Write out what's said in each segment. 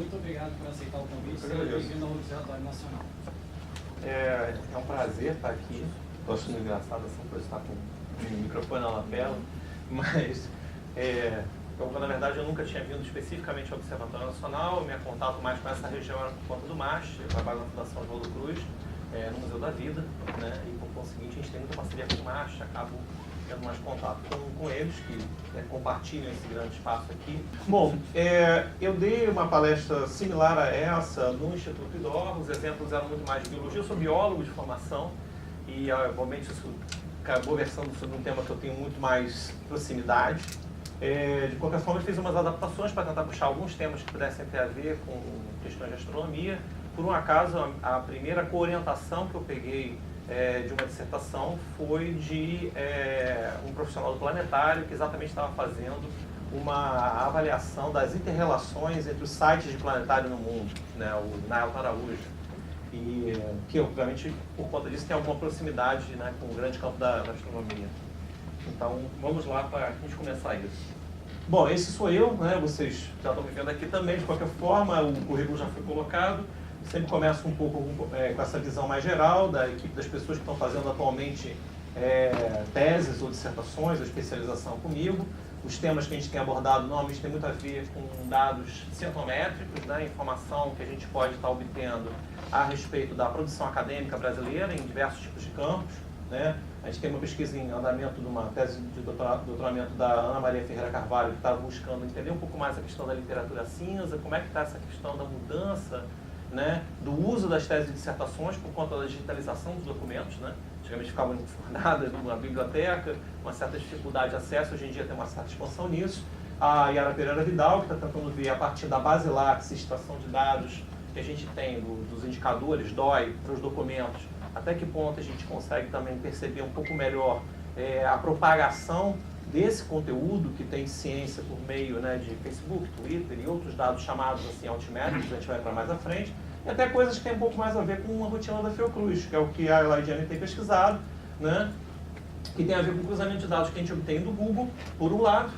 Muito obrigado por aceitar o convite. Seja bem-vindo ao Observatório Nacional. É um prazer estar aqui. Estou achando engraçado essa coisa de estar com o microfone na lapela, mas na verdade eu nunca tinha vindo especificamente ao Observatório Nacional. Meu contato mais com essa região era por conta do MAST. Eu trabalho na Fundação Oswaldo Cruz, no Museu da Vida, né? E por conseguinte a gente tem muita parceria com o MAST, acabo tendo mais contato com eles, que compartilham esse grande espaço aqui. Bom, eu dei uma palestra similar a essa no Instituto IDOR. Os exemplos eram muito mais de biologia. Eu sou biólogo de formação e, obviamente, isso acabou versando sobre um tema que eu tenho muito mais proximidade. De qualquer forma, eu fiz umas adaptações para tentar puxar alguns temas que pudessem ter a ver com questões de astronomia. Por um acaso, a primeira coorientação que eu peguei de uma dissertação foi de um profissional do planetário que exatamente estava fazendo uma avaliação das inter-relações entre os sites de planetário no mundo, né, o Nael Araújo, e que obviamente por conta disso tem alguma proximidade, né, com o grande campo da astronomia. Então vamos lá para a gente começar isso. Bom, esse sou eu, né, vocês já estão me vendo aqui também, de qualquer forma o currículo já foi colocado. Sempre começo um pouco com essa visão mais geral da equipe das pessoas que estão fazendo atualmente teses ou dissertações ou especialização comigo. Os temas que a gente tem abordado normalmente tem muito a ver com dados cientométricos, né, informação que a gente pode estar obtendo a respeito da produção acadêmica brasileira em diversos tipos de campos, né. A gente tem uma pesquisa em andamento de uma tese de doutoramento da Ana Maria Ferreira Carvalho, que está buscando entender um pouco mais a questão da literatura cinza, como é que está essa questão da mudança, né, do uso das teses e dissertações por conta da digitalização dos documentos, né? Antigamente ficavam guardadas numa biblioteca, uma certa dificuldade de acesso, hoje em dia tem uma certa expansão nisso. A Yara Pereira Vidal, que está tentando ver a partir da base-lax, extração de dados que a gente tem dos indicadores DOI para os documentos, até que ponto a gente consegue também perceber um pouco melhor a propagação desse conteúdo que tem ciência por meio, né, de Facebook, Twitter e outros dados chamados assim altimétricos, a gente vai para mais à frente, e até coisas que tem um pouco mais a ver com a rotina da Fiocruz, que é o que a Elaidiane tem pesquisado, né, que tem a ver com o cruzamento de dados que a gente obtém do Google, por um lado,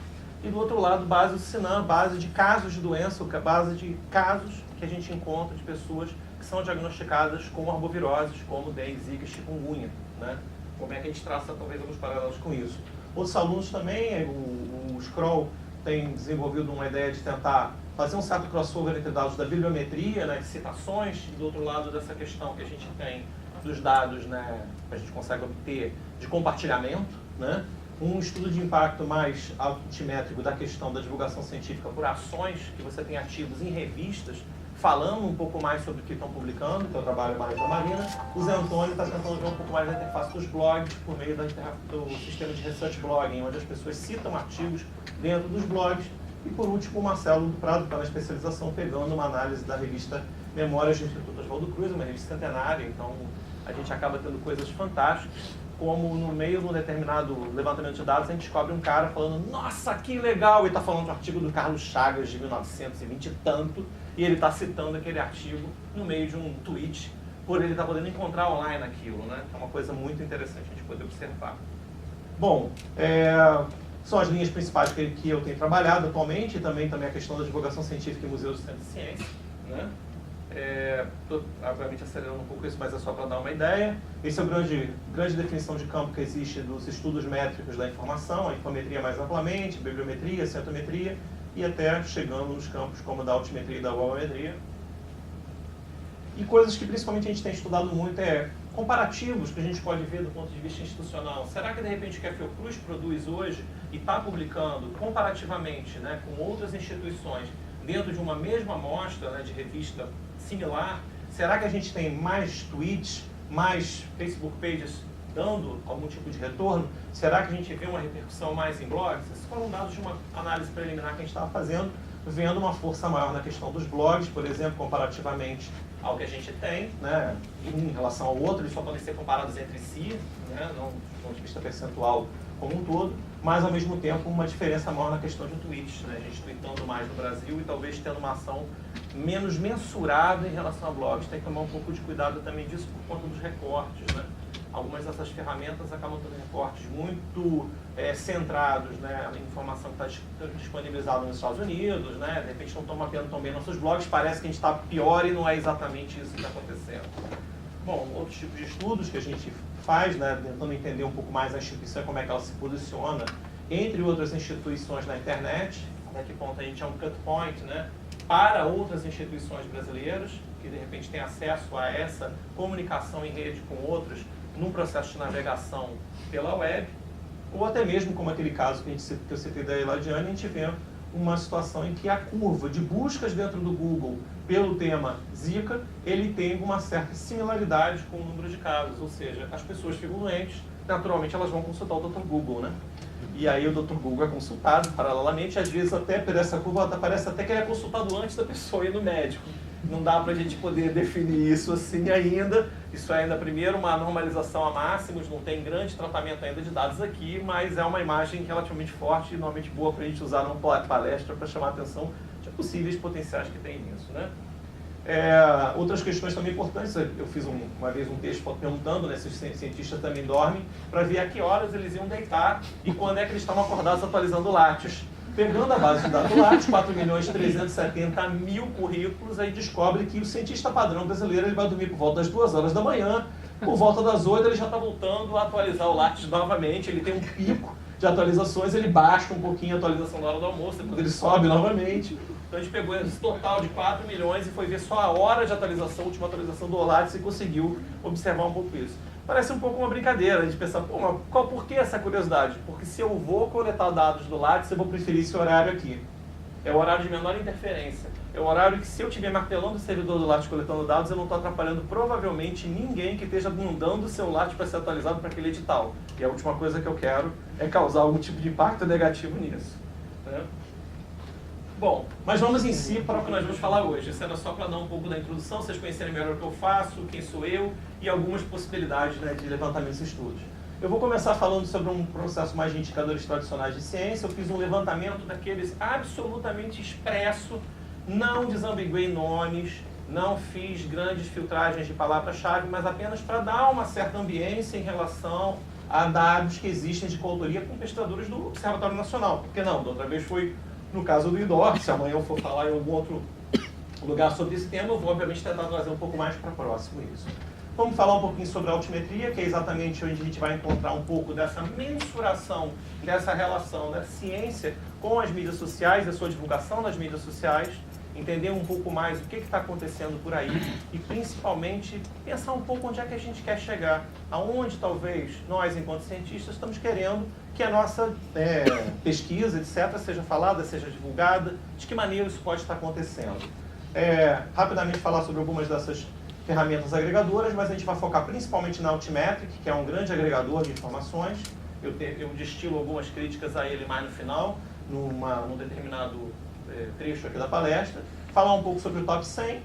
e do outro lado, base do Sinan, base de casos de doença, base de casos que a gente encontra de pessoas que são diagnosticadas com arboviroses, como dengue, zika, chikungunya, né? Como é que a gente traça talvez alguns paralelos com isso. Outros alunos também, o Scroll tem desenvolvido uma ideia de tentar fazer um certo crossover entre dados da bibliometria, né, de citações, e do outro lado dessa questão que a gente tem dos dados, né, que a gente consegue obter de compartilhamento, né, um estudo de impacto mais altimétrico da questão da divulgação científica por ações que você tem artigos em revistas, falando um pouco mais sobre o que estão publicando, que é o trabalho mais da Marina. O Zé Antônio está tentando ver um pouco mais da interface dos blogs por meio do sistema de research blogging, onde as pessoas citam artigos dentro dos blogs. E por último, o Marcelo do Prado está na especialização pegando uma análise da revista Memórias do Instituto Oswaldo Cruz, uma revista centenária, então a gente acaba tendo coisas fantásticas, como no meio de um determinado levantamento de dados a gente descobre um cara falando, nossa, que legal, e está falando de um artigo do Carlos Chagas de 1920 e tanto, e ele está citando aquele artigo no meio de um tweet, por ele estar podendo encontrar online aquilo, né? É uma coisa muito interessante a gente poder observar. Bom, são as linhas principais que eu tenho trabalhado atualmente, e também a questão da divulgação científica em museus de centro de ciência, né? Estou, obviamente, acelerando um pouco isso, mas é só para dar uma ideia. Esse é a grande definição de campo que existe dos estudos métricos da informação, a infometria mais amplamente, a bibliometria, a centometria, e até chegando nos campos como da altimetria e da volumetria. E coisas que principalmente a gente tem estudado muito comparativos que a gente pode ver do ponto de vista institucional. Será que de repente o que a Fiocruz produz hoje e está publicando comparativamente, né, com outras instituições dentro de uma mesma amostra, né, de revista similar, será que a gente tem mais tweets, mais Facebook pages dando algum tipo de retorno? Será que a gente vê uma repercussão mais em blogs? Esses foram dados de uma análise preliminar que a gente estava fazendo, vendo uma força maior na questão dos blogs, por exemplo, comparativamente ao que a gente tem, né, em relação ao outro, eles só podem ser comparados entre si, né, não do ponto de vista percentual como um todo, mas ao mesmo tempo uma diferença maior na questão de tweets, né, a gente tweetando mais no Brasil e talvez tendo uma ação menos mensurada em relação a blogs. Tem que tomar um pouco de cuidado também disso por conta dos recortes, né? algumas dessas ferramentas acabam tendo reportes muito centrados, né, na informação que está disponibilizada nos Estados Unidos, né, de repente não estão mapeando tão bem nossos blogs, parece que a gente está pior e não é exatamente isso que está acontecendo. Bom, outros tipos de estudos que a gente faz, né, tentando entender um pouco mais a instituição, como é que ela se posiciona entre outras instituições na internet, até que ponto a gente é um cut point, né, para outras instituições brasileiras, que de repente têm acesso a essa comunicação em rede com outras, num processo de navegação pela web, ou até mesmo, como aquele caso que eu citei da Eladiane, a gente vê uma situação em que a curva de buscas dentro do Google pelo tema Zika, ele tem uma certa similaridade com o número de casos, ou seja, as pessoas ficam doentes, naturalmente elas vão consultar o Dr. Google, né? E aí o Dr. Google é consultado paralelamente, às vezes até por essa curva parece até que ele é consultado antes da pessoa ir no médico. Não dá para a gente poder definir isso assim ainda. Isso é ainda, primeiro, uma normalização a máximos, não tem grande tratamento ainda de dados aqui, mas é uma imagem relativamente forte e normalmente boa para a gente usar numa palestra para chamar a atenção de possíveis potenciais que tem nisso, né? Outras questões também importantes, eu fiz uma vez um texto perguntando, né, se os cientistas também dormem, para ver a que horas eles iam deitar e quando é que eles estavam acordados atualizando o Lattes. Pegando a base de dados do Lattes, 4.370.000 currículos, aí descobre que o cientista padrão brasileiro ele vai dormir por volta das 2 horas da manhã, por volta das 8 ele já está voltando a atualizar o Lattes novamente, ele tem um pico de atualizações, ele baixa um pouquinho a atualização na hora do almoço, depois ele sobe novamente. Então a gente pegou esse total de 4 milhões e foi ver só a hora de atualização, a última atualização do Lattes e conseguiu observar um pouco isso. Parece um pouco uma brincadeira, a gente pensa, pô, mas por que essa curiosidade? Porque se eu vou coletar dados do Lattes, eu vou preferir esse horário aqui. É o horário de menor interferência. É o horário que, se eu estiver martelando o servidor do Lattes coletando dados, eu não estou atrapalhando provavelmente ninguém que esteja mandando o seu Lattes para ser atualizado para aquele edital. E a última coisa que eu quero é causar algum tipo de impacto negativo nisso, né? Bom, mas vamos em si para o que nós vamos falar hoje. Isso era só para dar um pouco da introdução, vocês conhecerem melhor o que eu faço, quem sou eu e algumas possibilidades, né, de levantamento desses estudos. Eu vou começar falando sobre um processo mais de indicadores tradicionais de ciência. Eu fiz um levantamento daqueles absolutamente expresso, não desambiguei nomes, não fiz grandes filtragens de palavra-chave, mas apenas para dar uma certa ambiência em relação a dados que existem de coautoria com pesquisadores do Observatório Nacional. Por que não? Da outra vez foi no caso do IDOR, se amanhã eu for falar em algum outro lugar sobre esse tema, eu vou obviamente tentar trazer um pouco mais para próximo isso. Vamos falar um pouquinho sobre a altimetria, que é exatamente onde a gente vai encontrar um pouco dessa mensuração, dessa relação da ciência com as mídias sociais, a sua divulgação nas mídias sociais, entender um pouco mais o que está acontecendo por aí e, principalmente, pensar um pouco onde é que a gente quer chegar, aonde talvez nós, enquanto cientistas, estamos querendo que a nossa pesquisa, etc., seja falada, seja divulgada, de que maneira isso pode estar acontecendo. Rapidamente falar sobre algumas dessas ferramentas agregadoras, mas a gente vai focar principalmente na Altimetric, que é um grande agregador de informações. Eu destilo algumas críticas a ele mais no final, num determinado trecho aqui da palestra. Falar um pouco sobre o Top 100,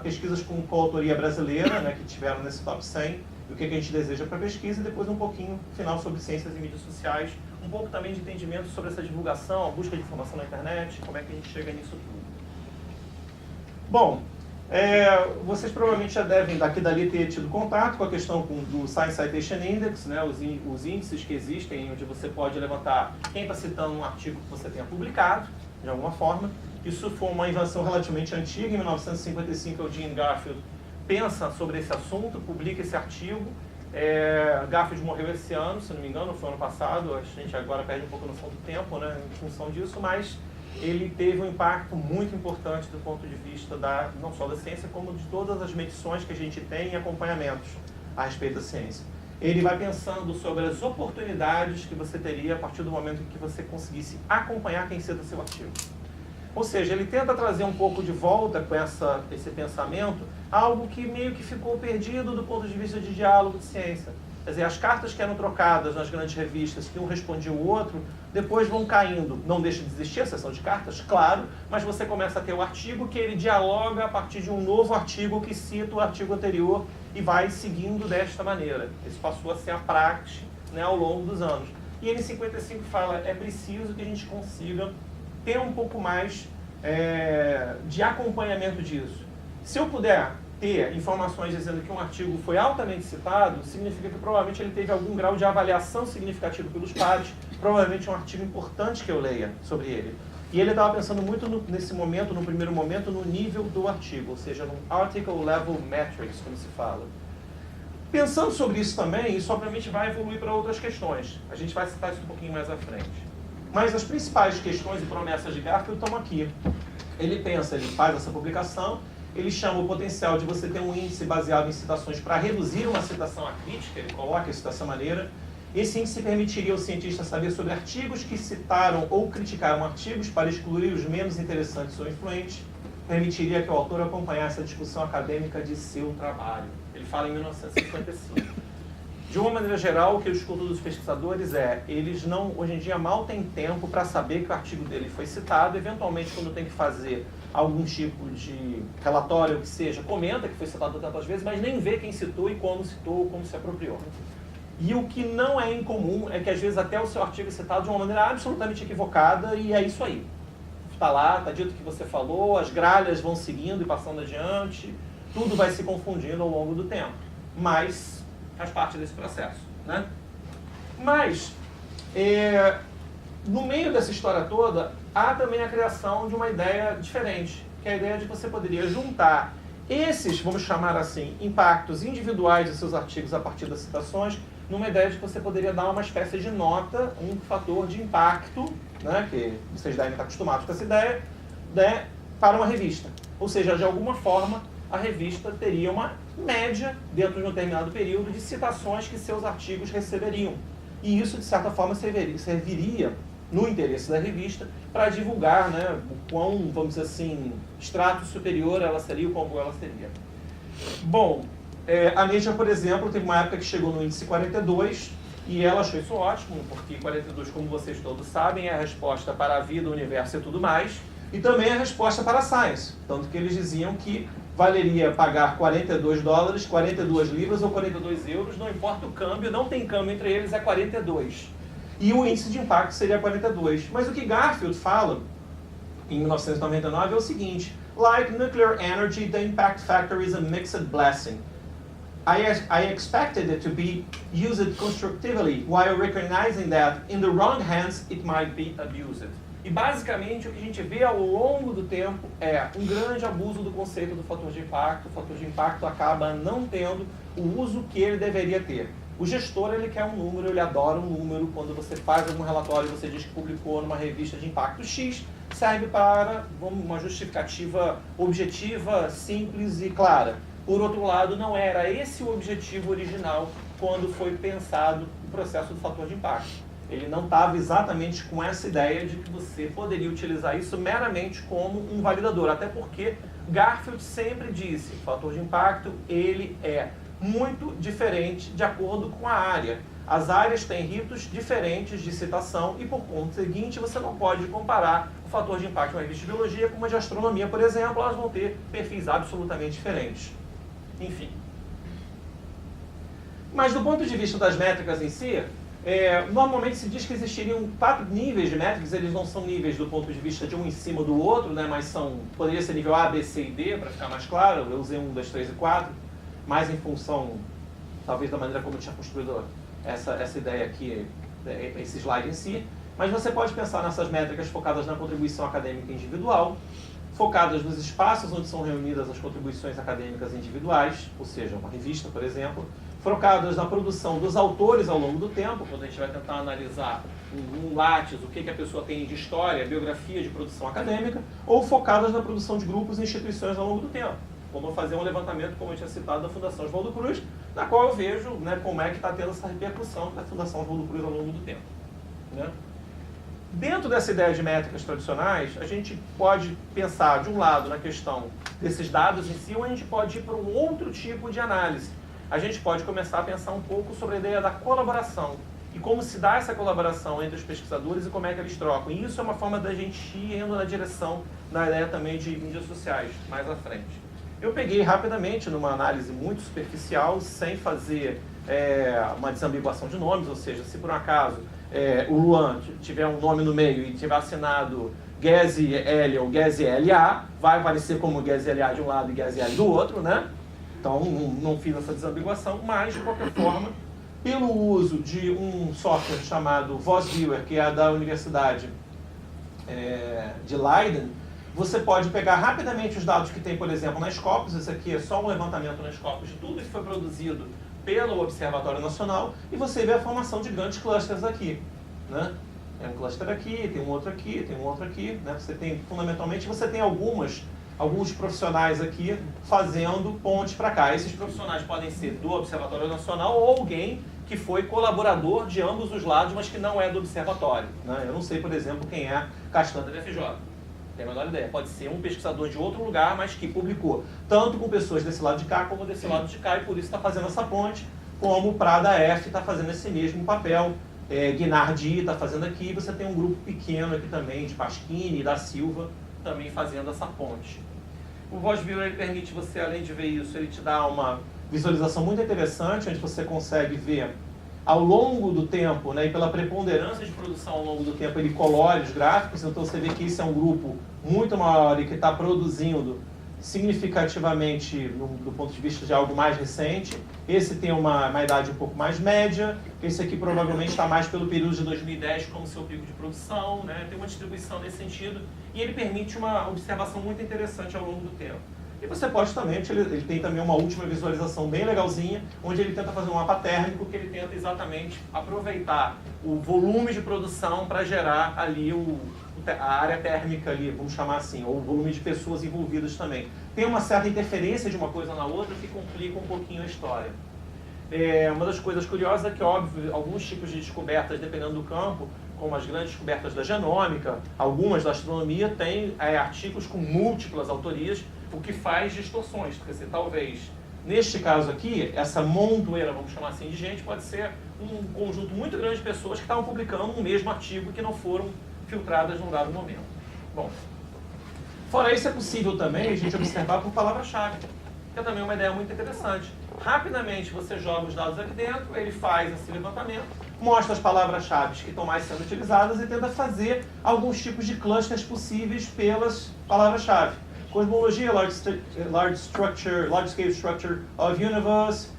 pesquisas com coautoria brasileira, né, que tiveram nesse Top 100, o que a gente deseja para a pesquisa, e depois um pouquinho final sobre ciências e mídias sociais, um pouco também de entendimento sobre essa divulgação, a busca de informação na internet, como é que a gente chega nisso tudo. Bom, vocês provavelmente já devem daqui e dali ter tido contato com a questão do Science Citation Index, né, os índices que existem, onde você pode levantar quem está citando um artigo que você tenha publicado, de alguma forma. Isso foi uma invenção relativamente antiga, em 1955 o Gene Garfield pensa sobre esse assunto, publica esse artigo. Garfield morreu esse ano, se não me engano, foi ano passado, a gente agora perde um pouco a noção do tempo, né, em função disso, mas ele teve um impacto muito importante do ponto de vista não só da ciência, como de todas as medições que a gente tem e acompanhamentos a respeito da ciência. Ele vai pensando sobre as oportunidades que você teria a partir do momento em que você conseguisse acompanhar quem cita seu artigo. Ou seja, ele tenta trazer um pouco de volta com esse pensamento, algo que meio que ficou perdido do ponto de vista de diálogo de ciência. Quer dizer, as cartas que eram trocadas nas grandes revistas, que um respondia o outro, depois vão caindo. Não deixa de existir a seção de cartas, claro, mas você começa a ter o artigo que ele dialoga a partir de um novo artigo que cita o artigo anterior e vai seguindo desta maneira. Isso passou a ser a prática, né, ao longo dos anos. E ele em 55 fala, é preciso que a gente consiga ter um pouco mais de acompanhamento disso. Se eu puder ter informações dizendo que um artigo foi altamente citado, significa que provavelmente ele teve algum grau de avaliação significativo pelos pares, provavelmente um artigo importante que eu leia sobre ele. E ele estava pensando muito nesse momento, no primeiro momento, no nível do artigo, ou seja, no article level metrics, como se fala. Pensando sobre isso também, isso obviamente vai evoluir para outras questões. A gente vai citar isso um pouquinho mais à frente. Mas as principais questões e promessas de Garfield estão aqui. Ele faz essa publicação, ele chama o potencial de você ter um índice baseado em citações para reduzir uma citação acrítica, ele coloca isso dessa maneira. Esse índice permitiria ao cientista saber sobre artigos que citaram ou criticaram artigos para excluir os menos interessantes ou influentes, permitiria que o autor acompanhasse a discussão acadêmica de seu trabalho. Ele fala em 1955. De uma maneira geral, o que eu escuto dos pesquisadores eles não, hoje em dia, mal têm tempo para saber que o artigo dele foi citado. Eventualmente, quando tem que fazer algum tipo de relatório, que seja, comenta que foi citado tantas vezes, mas nem vê quem citou e como citou ou como se apropriou. E o que não é incomum é que, às vezes, até o seu artigo é citado de uma maneira absolutamente equivocada e é isso aí. Está lá, está dito o que você falou, as gralhas vão seguindo e passando adiante, tudo vai se confundindo ao longo do tempo. Mas faz parte desse processo, né? Mas, no meio dessa história toda, há também a criação de uma ideia diferente, que é a ideia de que você poderia juntar esses, vamos chamar assim, impactos individuais de seus artigos a partir das citações, numa ideia de que você poderia dar uma espécie de nota, um fator de impacto, né, que vocês devem estar acostumados com essa ideia, né, para uma revista. Ou seja, de alguma forma, a revista teria uma média, dentro de um determinado período, de citações que seus artigos receberiam. E isso, de certa forma, serviria no interesse da revista, para divulgar, né, o quão, vamos dizer assim, extrato superior ela seria, o quão boa ela seria. Bom, a Nature, por exemplo, teve uma época que chegou no índice 42, e ela achou isso ótimo, porque 42, como vocês todos sabem, é a resposta para a vida, o universo e tudo mais, e também é a resposta para a Science. Tanto que eles diziam que valeria pagar $42, 42 libras ou 42 euros, não importa o câmbio, não tem câmbio entre eles, é 42. E o índice de impacto seria 42. Mas o que Garfield fala, em 1999, é o seguinte: like nuclear energy, the impact factor is a mixed blessing. I expected it to be used constructively, while recognizing that, in the wrong hands, it might be abused. E basicamente o que a gente vê ao longo do tempo é um grande abuso do conceito do fator de impacto. O fator de impacto acaba não tendo o uso que ele deveria ter. O gestor, ele quer um número, ele adora um número. Quando você faz algum relatório, você diz que publicou numa revista de impacto X, serve para uma justificativa objetiva, simples e clara. Por outro lado, não era esse o objetivo original quando foi pensado o processo do fator de impacto. Ele não estava exatamente com essa ideia de que você poderia utilizar isso meramente como um validador. Até porque Garfield sempre disse que o fator de impacto ele é muito diferente de acordo com a área. As áreas têm ritos diferentes de citação e, por conseguinte, você não pode comparar o fator de impacto de uma revista de biologia com uma de astronomia, por exemplo. Elas vão ter perfis absolutamente diferentes. Enfim. Mas do ponto de vista das métricas em si, normalmente se diz que existiriam 4 níveis de métricas. Eles não são níveis do ponto de vista de um em cima do outro, né, mas poderia ser nível A, B, C e D, para ficar mais claro. Eu usei 1, 2, 3 e 4, mais em função, talvez, da maneira como eu tinha construído essa ideia aqui, esse slide em si. Mas você pode pensar nessas métricas focadas na contribuição acadêmica individual, focadas nos espaços onde são reunidas as contribuições acadêmicas individuais, ou seja, uma revista, por exemplo, focadas na produção dos autores ao longo do tempo, quando a gente vai tentar analisar um Lattes, o que a pessoa tem de história, biografia de produção acadêmica, ou focadas na produção de grupos e instituições ao longo do tempo. Como eu fazer um levantamento, como eu tinha citado, da Fundação Oswaldo Cruz, na qual eu vejo, né, como é que está tendo essa repercussão da Fundação Oswaldo Cruz ao longo do tempo. Né? Dentro dessa ideia de métricas tradicionais, a gente pode pensar, de um lado, na questão desses dados em si, ou a gente pode ir para um outro tipo de análise. A gente pode começar a pensar um pouco sobre a ideia da colaboração e como se dá essa colaboração entre os pesquisadores e como é que eles trocam. E isso é uma forma da gente ir indo na direção da ideia também de mídias sociais, mais à frente. Eu peguei rapidamente, numa análise muito superficial, sem fazer uma desambiguação de nomes, ou seja, se por um acaso o Luan tiver um nome no meio e tiver assinado Gezi L ou Gezi LA, vai aparecer como Gezi LA de um lado e Gezi L do outro, né? Então, não fiz essa desambiguação, mas, de qualquer forma, pelo uso de um software chamado VozViewer, que é da Universidade de Leiden, você pode pegar rapidamente os dados que tem, por exemplo, na Scopus. Esse aqui é só um levantamento na Scopus de tudo que foi produzido pelo Observatório Nacional, e você vê a formação de grandes clusters aqui, né? Tem um cluster aqui, tem um outro aqui, tem um outro aqui, né? Você tem, fundamentalmente, você tem alguns profissionais aqui fazendo pontes para cá. Esses profissionais podem ser do Observatório Nacional ou alguém que foi colaborador de ambos os lados, mas que não é do Observatório, né? Eu não sei, por exemplo, quem é Castanha da FJ. Tem a menor ideia. Pode ser um pesquisador de outro lugar, mas que publicou tanto com pessoas desse lado de cá como desse lado de cá, e por isso está fazendo essa ponte, como o Prada F está fazendo esse mesmo papel, Guinardi está fazendo aqui, você tem um grupo pequeno aqui também, de Pasquini e da Silva, também fazendo essa ponte. O VozViewer, ele permite você, além de ver isso, ele te dá uma visualização muito interessante, onde você consegue ver ao longo do tempo, né, e pela preponderância de produção ao longo do tempo, ele colore os gráficos. Então você vê que esse é um grupo muito maior e que está produzindo significativamente do ponto de vista de algo mais recente. Esse tem uma idade um pouco mais média. Esse aqui provavelmente está mais pelo período de 2010 como seu pico de produção, né? Tem uma distribuição nesse sentido, e ele permite uma observação muito interessante ao longo do tempo. E você pode também, ele tem também uma última visualização bem legalzinha, onde ele tenta fazer um mapa térmico, que ele tenta exatamente aproveitar o volume de produção para gerar ali a área térmica ali, vamos chamar assim, ou o volume de pessoas envolvidas também. Tem uma certa interferência de uma coisa na outra que complica um pouquinho a história. Uma das coisas curiosas é que, óbvio, alguns tipos de descobertas, dependendo do campo, como as grandes descobertas da genômica, algumas da astronomia, têm artigos com múltiplas autorias, o que faz distorções, porque você talvez, neste caso aqui, essa montoeira, vamos chamar assim, de gente, pode ser um conjunto muito grande de pessoas que estavam publicando um mesmo artigo e que não foram filtradas num dado momento. Bom, fora isso, é possível também a gente observar por palavra-chave, que é também uma ideia muito interessante. Rapidamente você joga os dados aqui dentro, ele faz esse levantamento, mostra as palavras-chave que estão mais sendo utilizadas e tenta fazer alguns tipos de clusters possíveis pelas palavras-chave. Cosmologia, large scale structure of universe,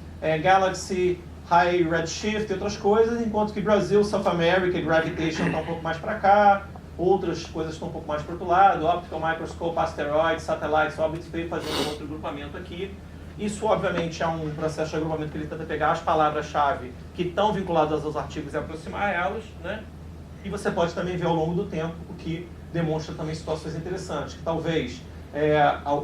galaxy, high redshift e outras coisas, enquanto que Brasil, South America e gravitation estão um pouco mais para cá, outras coisas estão um pouco mais para o outro lado, optical microscope, asteroids, satellites, óbitos, veio fazendo um outro grupamento aqui. Isso, obviamente, é um processo de agrupamento que ele tenta pegar as palavras-chave que estão vinculadas aos artigos e aproximar elas, né? E você pode também ver ao longo do tempo, o que demonstra também situações interessantes, que talvez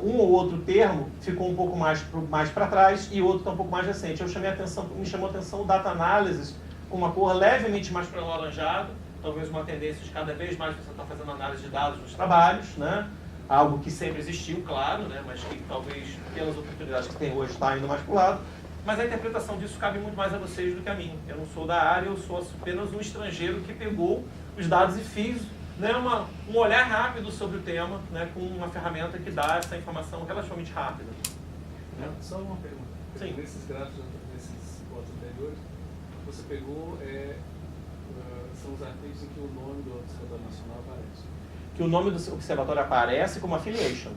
um ou outro termo ficou um pouco mais para trás e outro está um pouco mais recente. Me chamou a atenção o data analysis com uma cor levemente mais para o alaranjado, talvez uma tendência de cada vez mais você está fazendo análise de dados nos trabalhos, né? Algo que sempre existiu, claro, né? Mas que talvez pelas oportunidades que tem hoje está indo mais para o lado. Mas a interpretação disso cabe muito mais a vocês do que a mim. Eu não sou da área, eu sou apenas um estrangeiro que pegou os dados e fiz, né, um olhar rápido sobre o tema, né, com uma ferramenta que dá essa informação relativamente rápida. Só uma pergunta. Sim. Nesses gráficos, nesses fotos anteriores, você pegou, são os artigos em que o nome do Observatório Nacional aparece. Que o nome do observatório aparece como affiliation.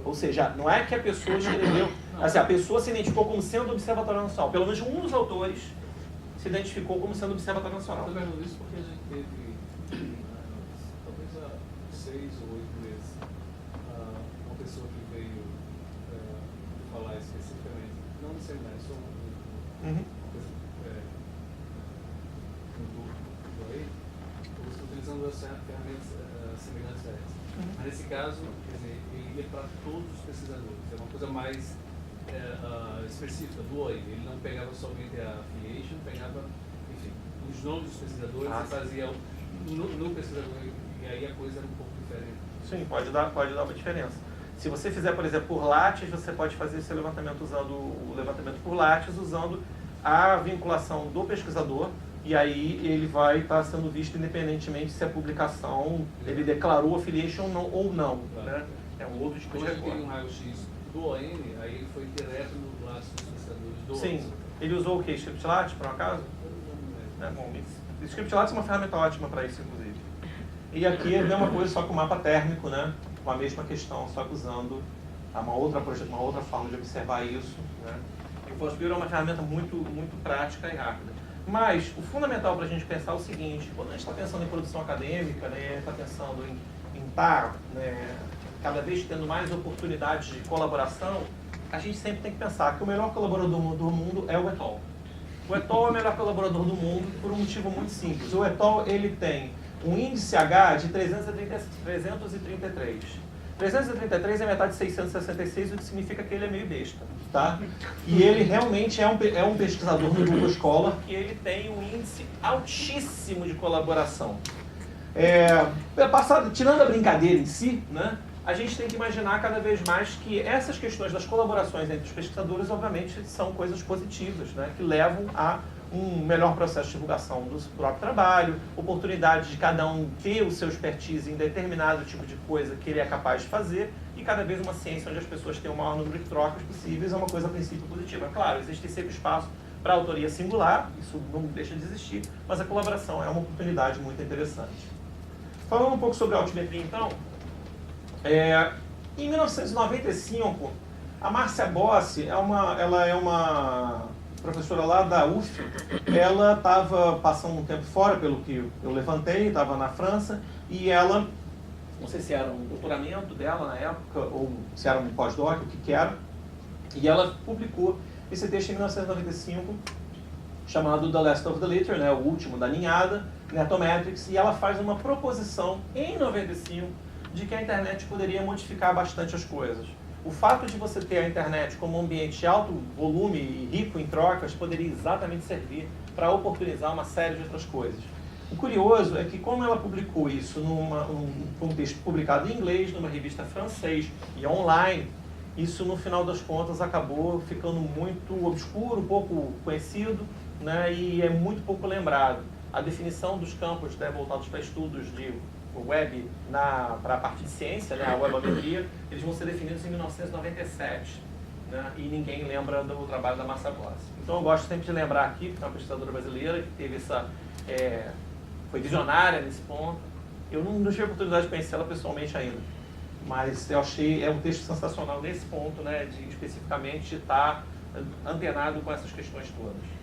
Ou seja, não é que a pessoa escreveu... Assim, a pessoa se identificou como sendo Observatório Nacional. Pelo menos um dos autores se identificou como sendo Observatório Nacional. Eu estou perguntando isso porque a gente teve, talvez há 6 ou 8 meses, uma pessoa que veio falar especificamente, não no seminário, só um grupo aí, você utilizando as ferramentas semelhantes a essa. Mas nesse caso, quer dizer, ele ia para todos os pesquisadores, é uma coisa mais específica do OI. Ele não pegava somente a affiliation, pegava, enfim, os nomes dos pesquisadores e fazia no pesquisador, e aí a coisa era um pouco diferente. Sim, pode dar uma diferença. Se você fizer, por exemplo, por lattes, você pode fazer esse levantamento usando o levantamento por lattes, usando a vinculação do pesquisador, e aí ele vai estar sendo visto independentemente se a publicação, ele declarou affiliation ou não. Claro. Né? É um outro tipo de Quando ele recorte. tem um raio-x do ON, aí ele foi direto no lado dos pesquisadores do Sim. Ele usou o que? Scriptlat, por um acaso? Bom, Scriptlat é uma ferramenta ótima para isso, inclusive. E aqui é a mesma coisa, só com o mapa térmico, né? Com a mesma questão, só que usando uma outra forma de observar isso, né? E o Force Builder é uma ferramenta muito prática e rápida. Mas o fundamental para a gente pensar é o seguinte: quando a gente está pensando em produção acadêmica, né, está pensando em estar cada vez tendo mais oportunidades de colaboração, a gente sempre tem que pensar que o melhor colaborador do mundo é o ETOL. O ETOL é o melhor colaborador do mundo por um motivo muito simples. O ETOL ele tem um índice H de 333. 333 é metade de 666, o que significa que ele é meio besta, tá? E ele realmente é um pesquisador no Google Scholar que ele tem um índice altíssimo de colaboração. Tirando a brincadeira em si, né, a gente tem que imaginar cada vez mais que essas questões das colaborações entre os pesquisadores, obviamente, são coisas positivas, né, que levam a um melhor processo de divulgação do próprio trabalho, oportunidade de cada um ter o seu expertise em determinado tipo de coisa que ele é capaz de fazer, e cada vez uma ciência onde as pessoas têm o maior número de trocas possíveis é uma coisa a princípio positiva. Claro, existe sempre espaço para a autoria singular, isso não deixa de existir, mas a colaboração é uma oportunidade muito interessante. Falando um pouco sobre a altimetria, então, em 1995, a Márcia Bossi, ela é uma professora lá da UF, ela estava passando um tempo fora, pelo que eu levantei, estava na França, e ela, não sei se era um doutoramento dela na época, ou se era um pós-doc, o que era, e ela publicou esse texto em 1995, chamado The Last of the Litter, né, o último da ninhada, Netometrics, e ela faz uma proposição em 95 de que a internet poderia modificar bastante as coisas. O fato de você ter a internet como um ambiente de alto volume e rico em trocas poderia exatamente servir para oportunizar uma série de outras coisas. O curioso é que, como ela publicou isso num texto publicado em inglês, numa revista francês e online, isso, no final das contas, acabou ficando muito obscuro, pouco conhecido, né, e é muito pouco lembrado. A definição dos campos, né, voltados para estudos de web para a parte de ciência, né, a webometria, eles vão ser definidos em 1997, né, e ninguém lembra do trabalho da Márcia Bossi. Então eu gosto sempre de lembrar aqui, que é uma pesquisadora brasileira que teve foi visionária nesse ponto. Eu não tive a oportunidade de conhecê-la pessoalmente ainda, mas eu achei um texto sensacional nesse ponto, né, de especificamente estar antenado com essas questões todas.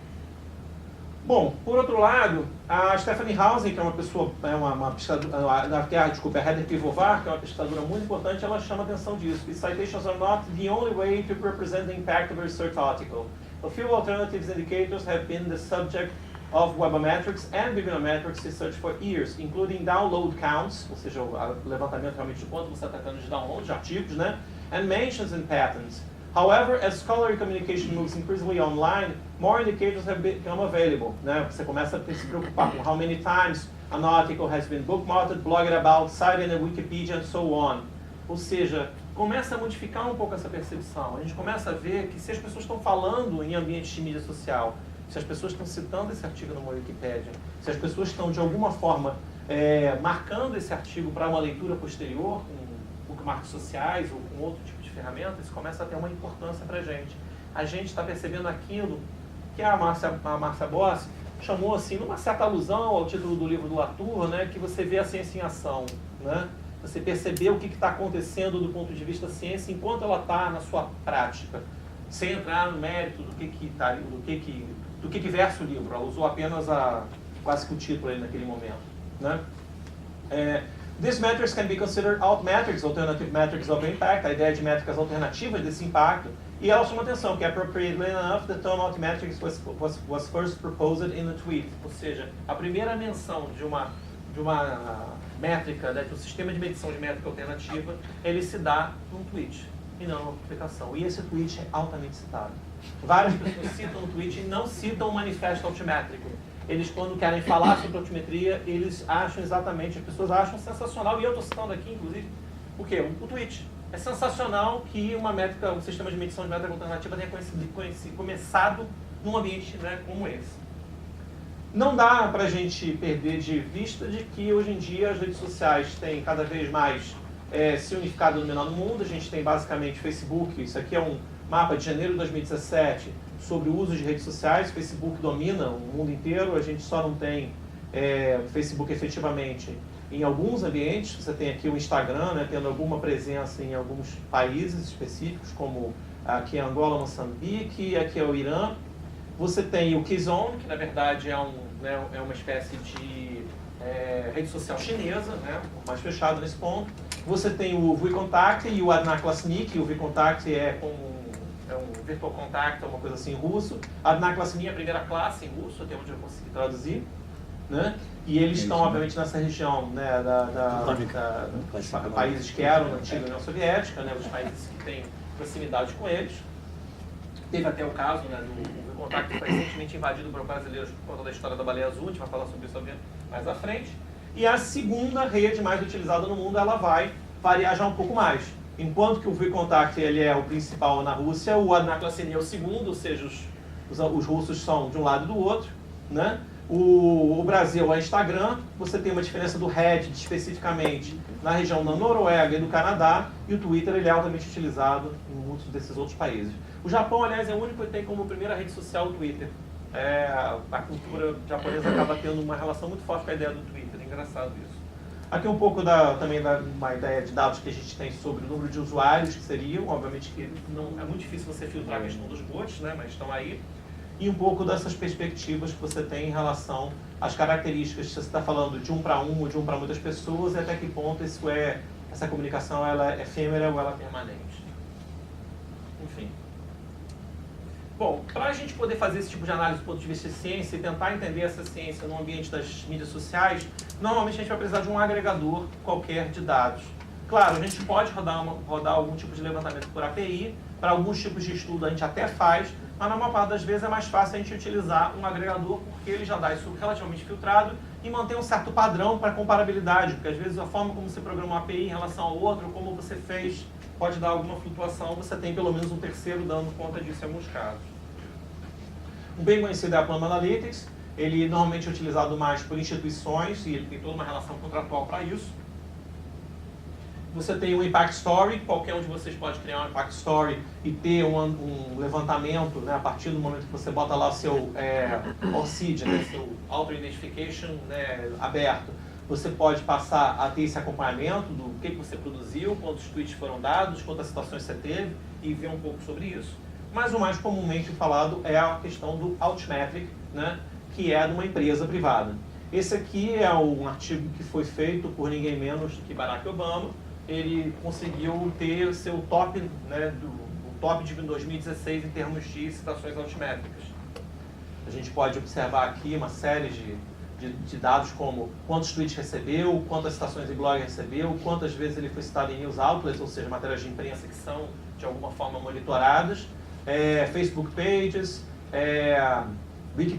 Bom, por outro lado, a Stephanie Hausen, que é uma pessoa, uma pesquisadora, a Heather Pivovar, que é uma pesquisadora muito importante, ela chama a atenção disso. Citations are not the only way to represent the impact of a research article. A few alternative indicators have been the subject of webometrics and bibliometrics research for years, including download counts, ou seja, o levantamento realmente de quanto você está tendo de download de artigos, né? And mentions and patterns. However, as scholarly communication moves increasingly online, more indicators have become available. Né? Você começa a se preocupar com how many times an article has been bookmarked, blogged about, cited in Wikipedia, and so on. Ou seja, começa a modificar um pouco essa percepção. A gente começa a ver que se as pessoas estão falando em ambientes de mídia social, se as pessoas estão citando esse artigo numa Wikipédia, se as pessoas estão, de alguma forma, marcando esse artigo para uma leitura posterior, com bookmarks sociais ou com outro tipo de ferramenta, isso começa a ter uma importância para a gente. A gente está percebendo aquilo que a Márcia Bossi chamou, assim, numa certa alusão ao título do livro do Latour, né, que você vê a ciência em ação, né? Você perceber o que está acontecendo do ponto de vista da ciência enquanto ela está na sua prática, sem entrar no mérito do que versa o livro. Ela usou apenas quase que o título aí naquele momento, né? These metrics can be considered altmetrics, alternative metrics of impact, a ideia de métricas alternativas desse impacto. E ela chama atenção que, appropriately enough, the term altmetrics was first proposed in a tweet. Ou seja, a primeira menção de uma métrica, né, de um sistema de medição de métrica alternativa, ele se dá num tweet e não numa publicação. E esse tweet é altamente citado. Várias pessoas citam o tweet e não citam o manifesto altimétrico. Eles, quando querem falar sobre altimetria, eles acham exatamente, as pessoas acham sensacional, e eu estou citando aqui, inclusive, o quê? O tweet. É sensacional que um sistema de medição de métrica alternativa tenha começado num ambiente, né, como esse. Não dá para a gente perder de vista de que, hoje em dia, as redes sociais têm cada vez mais se unificado e dominado no mundo. A gente tem, basicamente, Facebook. Isso aqui é um mapa de janeiro de 2017 sobre o uso de redes sociais. O Facebook domina o mundo inteiro. A gente só não tem Facebook efetivamente em alguns ambientes. Você tem aqui o Instagram, né, tendo alguma presença em alguns países específicos, como aqui é Angola, Moçambique, aqui é o Irã. Você tem o Kizone, que na verdade é uma espécie de rede social chinesa, né, mais fechado nesse ponto. Você tem o VKontakte e o Odnoklassniki. O VKontakte é um virtual contact, uma coisa assim em russo. A Odnoklassniki é a primeira classe em russo, até onde eu consegui traduzir. Né? E eles estão, obviamente, nessa região, né, dos países que eram na antiga União Soviética, né, os países que têm proximidade com eles. Teve até o caso, né, do VKontakte, que foi recentemente invadido por brasileiros por conta da história da baleia azul. A gente vai falar sobre isso mais à frente. E a segunda rede mais utilizada no mundo, ela vai variar já um pouco mais. Enquanto que o VKontakte ele é o principal na Rússia, o Odnoklassniki é o segundo, ou seja, os russos são de um lado e do outro, né? O Brasil é Instagram. Você tem uma diferença do Reddit especificamente na região da Noruega e do Canadá, e o Twitter ele é altamente utilizado em muitos desses outros países. O Japão, aliás, é o único que tem como primeira rede social o Twitter. A cultura japonesa acaba tendo uma relação muito forte com a ideia do Twitter, é engraçado isso. Aqui um pouco também uma ideia de dados que a gente tem sobre o número de usuários que seriam, obviamente que não é muito difícil você filtrar a questão dos bots, né, mas estão aí. E um pouco dessas perspectivas que você tem em relação às características, se você está falando de um para um ou de um para muitas pessoas, e até que ponto essa comunicação ela é efêmera ou ela é permanente. Enfim. Bom, para a gente poder fazer esse tipo de análise do ponto de vista de ciência e tentar entender essa ciência no ambiente das mídias sociais, normalmente a gente vai precisar de um agregador qualquer de dados. Claro, a gente pode rodar algum tipo de levantamento por API, para alguns tipos de estudo a gente até faz, mas na maior parte das vezes é mais fácil a gente utilizar um agregador, porque ele já dá isso relativamente filtrado e mantém um certo padrão para comparabilidade, porque às vezes a forma como você programa uma API em relação ao outro, como você fez, pode dar alguma flutuação, você tem pelo menos um terceiro dando conta disso em alguns casos. Um bem conhecido é a Plum Analytics. Ele normalmente é utilizado mais por instituições e ele tem toda uma relação contratual para isso. Você tem o Impact Story. Qualquer um de vocês pode criar um Impact Story e ter um levantamento, né, a partir do momento que você bota lá o seu OCID, né, seu Auto Identification, né, aberto. Você pode passar a ter esse acompanhamento do que você produziu, quantos tweets foram dados, quantas citações você teve e ver um pouco sobre isso. Mas o mais comumente falado é a questão do Altmetric, né, que é de uma empresa privada. Esse aqui é um artigo que foi feito por ninguém menos do que Barack Obama. Ele conseguiu ter seu top, né, o top de 2016 em termos de citações altimétricas. A gente pode observar aqui uma série de dados como quantos tweets recebeu, quantas citações em blog recebeu, quantas vezes ele foi citado em news outlets, ou seja, matérias de imprensa que são de alguma forma monitoradas, Facebook pages,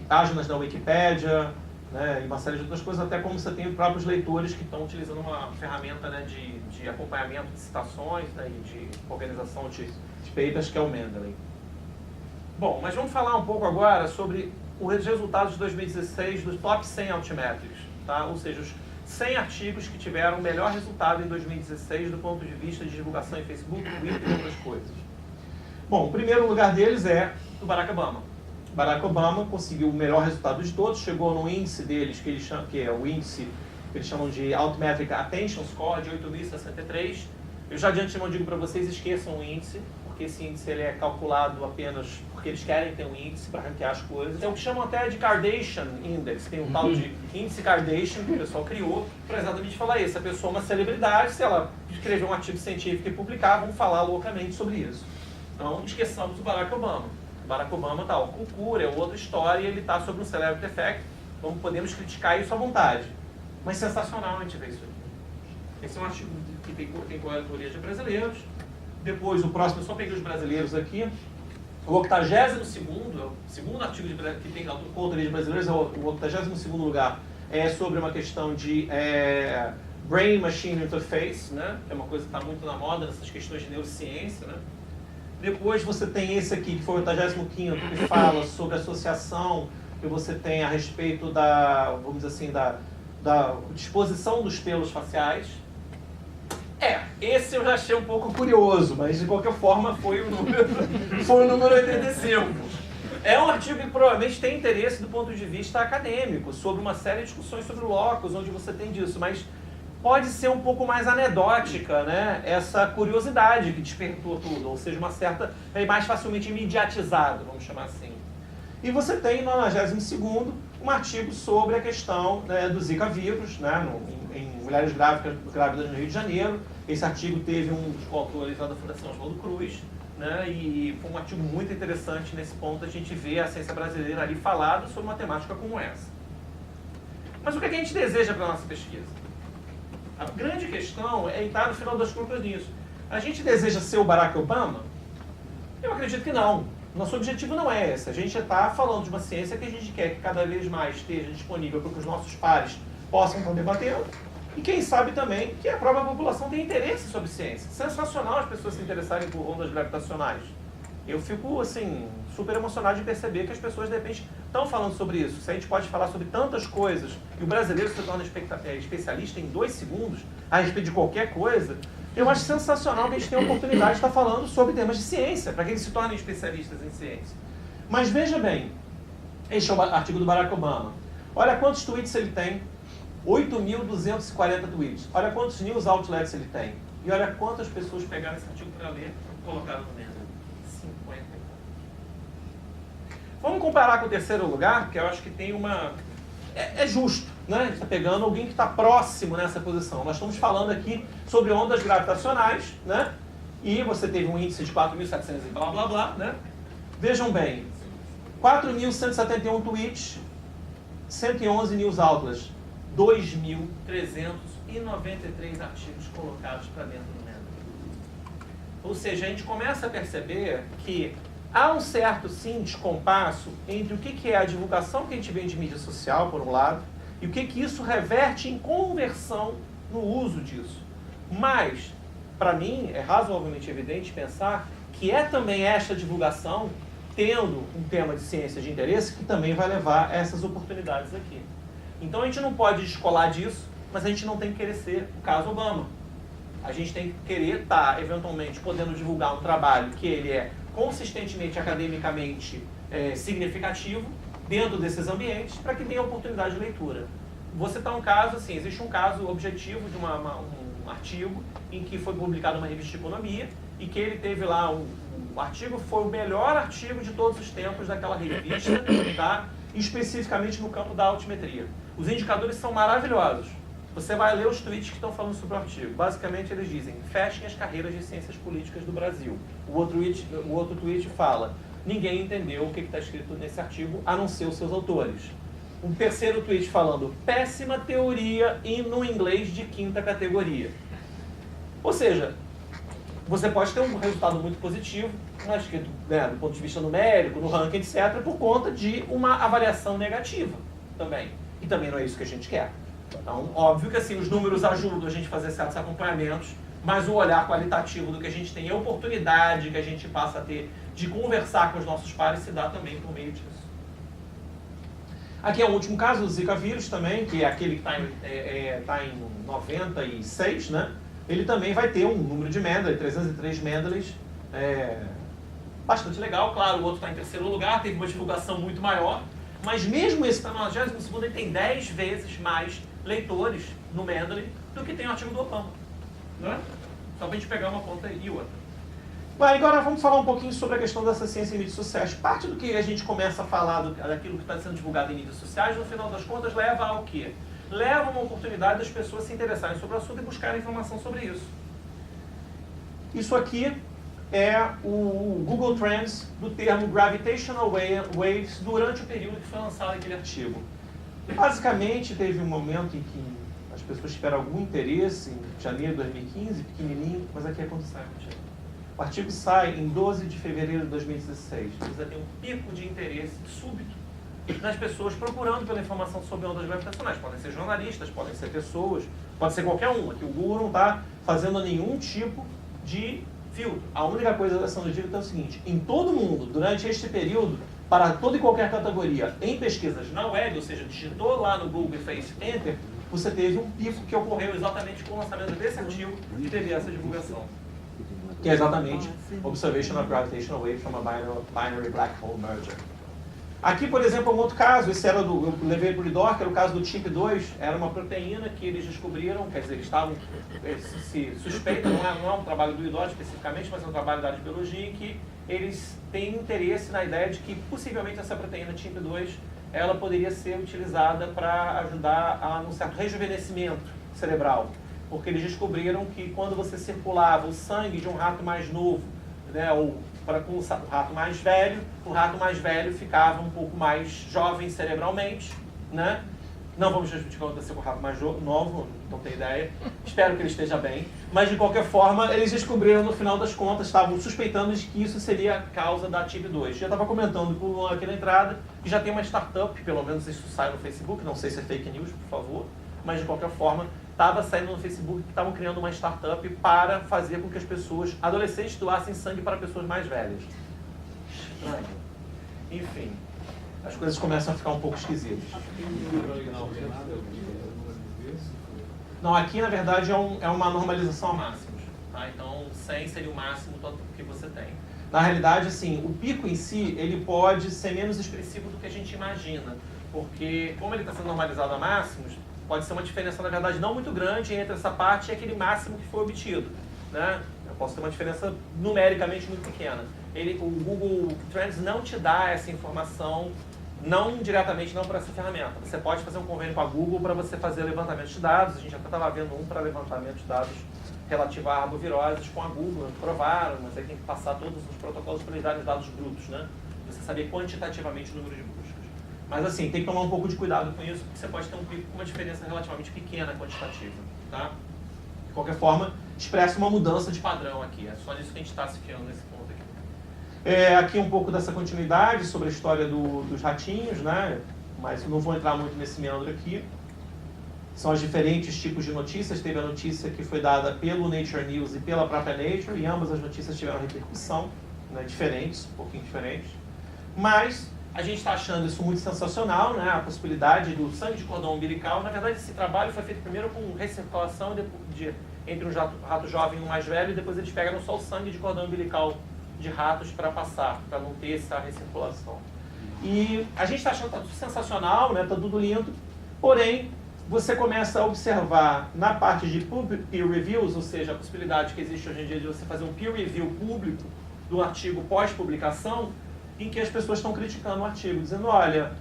páginas da Wikipédia, né, e uma série de outras coisas, até como você tem os próprios leitores que estão utilizando uma ferramenta, né, de acompanhamento de citações, né, e de organização de papers, que é o Mendeley. Bom, mas vamos falar um pouco agora sobre os resultados de 2016 dos top 100 Altmetrics, tá? Ou seja, os 100 artigos que tiveram o melhor resultado em 2016 do ponto de vista de divulgação em Facebook, Twitter e outras coisas. Bom, o primeiro lugar deles é o Barack Obama. Barack Obama conseguiu o melhor resultado de todos, chegou no índice deles, que é o índice que eles chamam de Altmetric Attention Score, de 8.063. Eu já de antemão digo para vocês, esqueçam o índice, porque esse índice ele é calculado apenas porque eles querem ter um índice para ranquear as coisas. É o que chamam até de Kardashian Index, tem um tal de índice Kardashian que o pessoal criou para exatamente falar isso. A pessoa é uma celebridade, se ela escrever um artigo científico e publicar, vão falar loucamente sobre isso. Então, esqueçamos o Barack Obama. O Barack Obama está com cura, é outra história, e ele está sobre um celebrity effect, então podemos criticar isso à vontade. Mas sensacional a gente ver isso aqui. Esse é um artigo que tem coautoria de brasileiros. Depois, o próximo, eu só peguei os brasileiros aqui. O 82º, o segundo artigo que tem coautoria de brasileiros, é o 82º lugar, é sobre uma questão de Brain-Machine Interface, né? É uma coisa que está muito na moda nessas questões de neurociência, né? Depois você tem esse aqui, que foi o 85º, que fala sobre a associação que você tem a respeito da, vamos dizer assim, da disposição dos pelos faciais. Esse eu já achei um pouco curioso, mas de qualquer forma foi o número 85. É um artigo que provavelmente tem interesse do ponto de vista acadêmico, sobre uma série de discussões sobre o locus, onde você tem disso, mas pode ser um pouco mais anedótica, né? Essa curiosidade que despertou tudo, ou seja, uma certa, mais facilmente imediatizado, vamos chamar assim. E você tem no 92º um artigo sobre a questão, né, do Zika vírus, né, em mulheres grávidas no Rio de Janeiro. Esse artigo teve um dos coautores lá da Fundação Oswaldo Cruz, né, e foi um artigo muito interessante nesse ponto, a gente vê a ciência brasileira ali falado sobre uma temática como essa. Mas o que a gente deseja para a nossa pesquisa? A grande questão é estar no final das contas nisso. A gente deseja ser o Barack Obama? Eu acredito que não. Nosso objetivo não é esse. A gente está falando de uma ciência que a gente quer que cada vez mais esteja disponível para que os nossos pares possam estar debatendo. E quem sabe também que a própria população tem interesse sobre ciência. Sensacional as pessoas se interessarem por ondas gravitacionais. Eu fico, assim, super emocionado de perceber que as pessoas, de repente, estão falando sobre isso. Se a gente pode falar sobre tantas coisas e o brasileiro se torna especialista em 2 segundos a respeito de qualquer coisa, eu acho sensacional que a gente tenha a oportunidade de estar falando sobre temas de ciência, para que eles se tornem especialistas em ciência. Mas veja bem, este é o artigo do Barack Obama. Olha quantos tweets ele tem. 8.240 tweets. Olha quantos news outlets ele tem. E olha quantas pessoas pegaram esse artigo para ler e colocaram no meio. 50. Vamos comparar com o 3º lugar, que eu acho que tem uma... É justo, né? A gente está pegando alguém que está próximo nessa posição. Nós estamos falando aqui sobre ondas gravitacionais, né? E você teve um índice de 4.700 e blá blá blá, né? Vejam bem, 4.171 tweets, 111 news outlets, 2.393 artigos colocados para dentro do Mendeley. Ou seja, a gente começa a perceber que há um certo, sim, descompasso entre o que é a divulgação que a gente vê de mídia social, por um lado, e o que isso reverte em conversão no uso disso. Mas, para mim, é razoavelmente evidente pensar que é também esta divulgação, tendo um tema de ciência de interesse, que também vai levar a essas oportunidades aqui. Então a gente não pode descolar disso, mas a gente não tem que querer ser o caso Obama. A gente tem que querer estar, eventualmente, podendo divulgar um trabalho que ele é consistentemente, academicamente significativo dentro desses ambientes, para que tenha oportunidade de leitura. Vou citar um caso, assim, existe um caso objetivo de um artigo em que foi publicado uma revista de economia e que ele teve lá, o artigo foi o melhor artigo de todos os tempos daquela revista, tá? Especificamente no campo da altimetria. Os indicadores são maravilhosos. Você vai ler os tweets que estão falando sobre o artigo. Basicamente eles dizem, fechem as carreiras de ciências políticas do Brasil. O outro tweet fala, ninguém entendeu o que está escrito nesse artigo, a não ser os seus autores. Um terceiro tweet falando, péssima teoria e no inglês de 5ª categoria. Ou seja, você pode ter um resultado muito positivo, mas que, né, do ponto de vista numérico, no ranking, etc., por conta de uma avaliação negativa também. E também não é isso que a gente quer. Então, óbvio que assim, os números ajudam a gente a fazer certos acompanhamentos, mas o olhar qualitativo do que a gente tem, a oportunidade que a gente passa a ter de conversar com os nossos pares se dá também por meio disso. Aqui é o último caso, o Zika vírus também, que é aquele que está em 96, né? Ele também vai ter um número de Mendeley, 303 Mendeleys, bastante legal, claro, o outro está em 3º lugar, teve uma divulgação muito maior, mas mesmo esse está no 92º, ele tem 10 vezes mais leitores no Mendeley do que tem o artigo do Obama. Né? Só para a gente pegar uma ponta e outra. Bom, agora vamos falar um pouquinho sobre a questão dessa ciência em mídias sociais. Parte do que a gente começa a falar daquilo que está sendo divulgado em mídias sociais, no final das contas, leva ao quê? Leva a uma oportunidade das pessoas se interessarem sobre o assunto e buscarem informação sobre isso. Isso aqui é o Google Trends do termo Gravitational Waves durante o período que foi lançado aquele artigo. Basicamente, teve um momento em que as pessoas tiveram algum interesse, em janeiro de 2015, pequenininho, mas aqui é quando sai o artigo. O artigo sai em 12 de fevereiro de 2016. Precisa ter um pico de interesse súbito das pessoas procurando pela informação sobre ondas gravitacionais. Podem ser jornalistas, podem ser pessoas, pode ser qualquer um. Aqui o Google não está fazendo nenhum tipo de filtro. A única coisa sendo dita é o seguinte, em todo mundo, durante este período, para toda e qualquer categoria, em pesquisas na web, ou seja, digitou lá no Google e fez Enter, você teve um pico que ocorreu exatamente com o lançamento desse artigo e teve essa divulgação. Que é exatamente Observation of Gravitational Waves from a Binary Black Hole Merger. Aqui, por exemplo, é um outro caso, esse era eu levei para o IDOR, que era o caso do TIMP2, era uma proteína que eles descobriram, quer dizer, eles estavam, se suspeita, não é um trabalho do IDOR especificamente, mas é um trabalho da área de biologia, em que eles têm interesse na ideia de que possivelmente essa proteína TIMP2, ela poderia ser utilizada para ajudar a um certo rejuvenescimento cerebral, porque eles descobriram que quando você circulava o sangue de um rato mais novo, né, ou para com o rato mais velho, o rato mais velho ficava um pouco mais jovem cerebralmente, né? Não vamos discutir o que aconteceu com o rato mais novo, não tenho ideia. Espero que ele esteja bem. Mas, de qualquer forma, eles descobriram, no final das contas, estavam suspeitando de que isso seria a causa da TIP2. Já estava comentando com o Luan aqui na entrada, que já tem uma startup, pelo menos isso sai no Facebook, não sei se é fake news, por favor, mas, de qualquer forma, estava saindo no Facebook que estavam criando uma startup para fazer com que as pessoas, adolescentes, doassem sangue para pessoas mais velhas. Estranho. Enfim, as coisas começam a ficar um pouco esquisitas. Não, aqui na verdade é uma normalização a máximos. Tá? Então 100 seria o máximo que você tem. Na realidade, assim, o pico em si, ele pode ser menos expressivo do que a gente imagina. Porque, como ele está sendo normalizado a máximos, pode ser uma diferença, na verdade, não muito grande entre essa parte e aquele máximo que foi obtido. Né? Eu posso ter uma diferença numericamente muito pequena. O Google Trends não te dá essa informação, não diretamente, não por essa ferramenta. Você pode fazer um convênio com a Google para você fazer levantamento de dados. A gente até estava vendo um para levantamento de dados relativo a arboviroses com a Google. Provaram, mas aí tem que passar todos os protocolos para eles darem os dados brutos, né? Você saber quantitativamente o número de buscas. Mas assim, tem que tomar um pouco de cuidado com isso, porque você pode ter um pico com uma diferença relativamente pequena quantitativa, tá? De qualquer forma, expressa uma mudança de padrão aqui. É só nisso que a gente está se fiando nesse ponto aqui. Aqui um pouco dessa continuidade sobre a história dos ratinhos, né? Mas não vou entrar muito nesse meandro aqui. São os diferentes tipos de notícias. Teve a notícia que foi dada pelo Nature News e pela própria Nature, e ambas as notícias tiveram repercussão, né? Diferentes, um pouquinho diferentes. Mas a gente está achando isso muito sensacional, né? A possibilidade do sangue de cordão umbilical. Na verdade, esse trabalho foi feito primeiro com recirculação entre um rato jovem e um mais velho, e depois eles pegaram só o sangue de cordão umbilical de ratos para passar, para não ter essa recirculação. E a gente está achando que está tudo sensacional, né? Está tudo lindo, porém, você começa a observar na parte de peer reviews, ou seja, a possibilidade que existe hoje em dia de você fazer um peer review público do artigo pós-publicação, em que as pessoas estão criticando o artigo, dizendo, olha,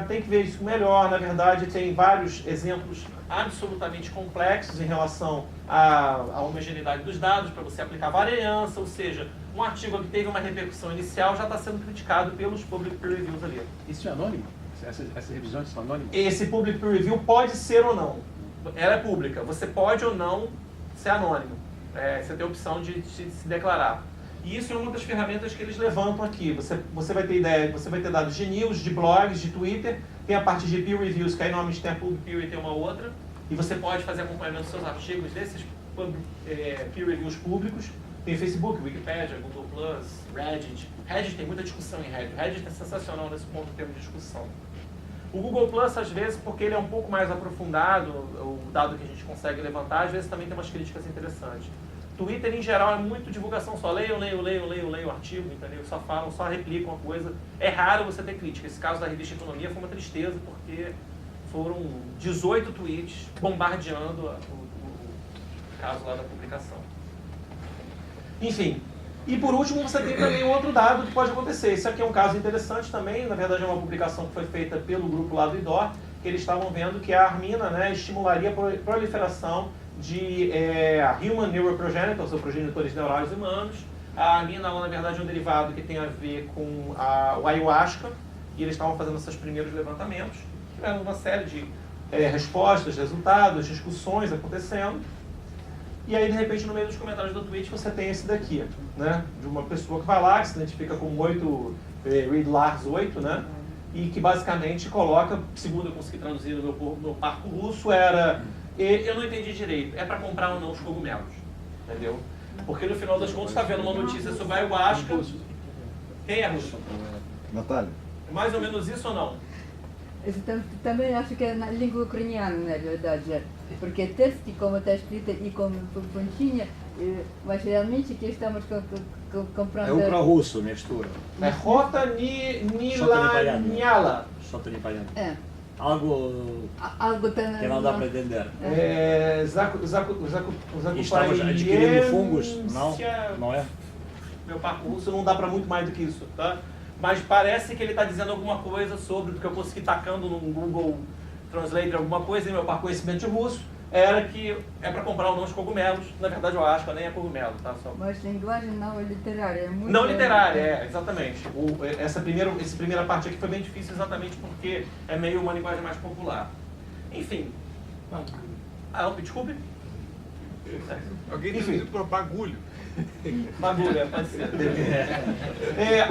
tem que ver isso melhor, na verdade tem vários exemplos absolutamente complexos em relação à homogeneidade dos dados, para você aplicar variância, ou seja, um artigo que teve uma repercussão inicial já está sendo criticado pelos public peer reviews ali. Isso é anônimo? Essas revisões são anônimas? Esse public peer review pode ser ou não. Ela é pública, você pode ou não ser anônimo. Você tem a opção de se declarar. E isso é uma das ferramentas que eles levantam aqui. Você vai ter ideia, você vai ter dados de news, de blogs, de Twitter, tem a parte de peer reviews, que aí normalmente tem a public peer e tem uma outra, e você pode fazer acompanhamento dos seus artigos desses peer reviews públicos. Tem Facebook, Wikipedia, Google+, Reddit. Reddit tem muita discussão em Reddit. Reddit é sensacional nesse ponto em termos de discussão. O Google+, às vezes, porque ele é um pouco mais aprofundado, o dado que a gente consegue levantar, às vezes também tem umas críticas interessantes. Twitter, em geral, é muito divulgação só. Leiam o artigo, entendeu? Só falam, só replicam a coisa. É raro você ter crítica. Esse caso da revista Economia foi uma tristeza, porque foram 18 tweets bombardeando o caso lá da publicação. Enfim. E por último, você tem também um outro dado que pode acontecer. Esse aqui é um caso interessante também. Na verdade, é uma publicação que foi feita pelo grupo lá do IDOR, que eles estavam vendo que a armina, né, estimularia a proliferação de Human Neuroprogenitors, ou progenitores neurais humanos. A armina, na verdade, é um derivado que tem a ver com o ayahuasca, e eles estavam fazendo esses primeiros levantamentos. Tiveram uma série de respostas, resultados, discussões acontecendo. E aí, de repente, no meio dos comentários do tweet, você tem esse daqui, né? De uma pessoa que vai lá, que se identifica com Read Lars 8, né? E que basicamente coloca, segundo eu consegui traduzir no meu parco russo, era... Eu não entendi direito, é para comprar ou não os cogumelos, entendeu? Porque no final das contas está vendo uma notícia sobre ayahuasca. Quem é russo? Natália. É mais ou menos isso ou não? Também acho que é na língua ucraniana, na verdade, porque texto, como está escrito e como pontinha, Mas realmente que estamos comprando... É ucro-russo, mistura. É Rota Nilanyala. Só tô palhando. É. Algo Algo tem... que não dá para entender. Estamos adquirindo fungos? Não, não é? Meu parco russo não dá para muito mais do que isso, tá? Mas parece que ele está dizendo alguma coisa sobre, porque eu consegui tacando no Google Translate alguma coisa, e meu par conhecimento de russo era que é para comprar uns cogumelos. Na verdade, eu acho que nem é cogumelo, tá? Só... Mas linguagem não literária. É muito não literária, exatamente. Essa primeira parte aqui foi bem difícil exatamente porque é meio uma linguagem mais popular. Enfim. Desculpe. Alguém traduziu para bagulho. Bagulho, pode ser.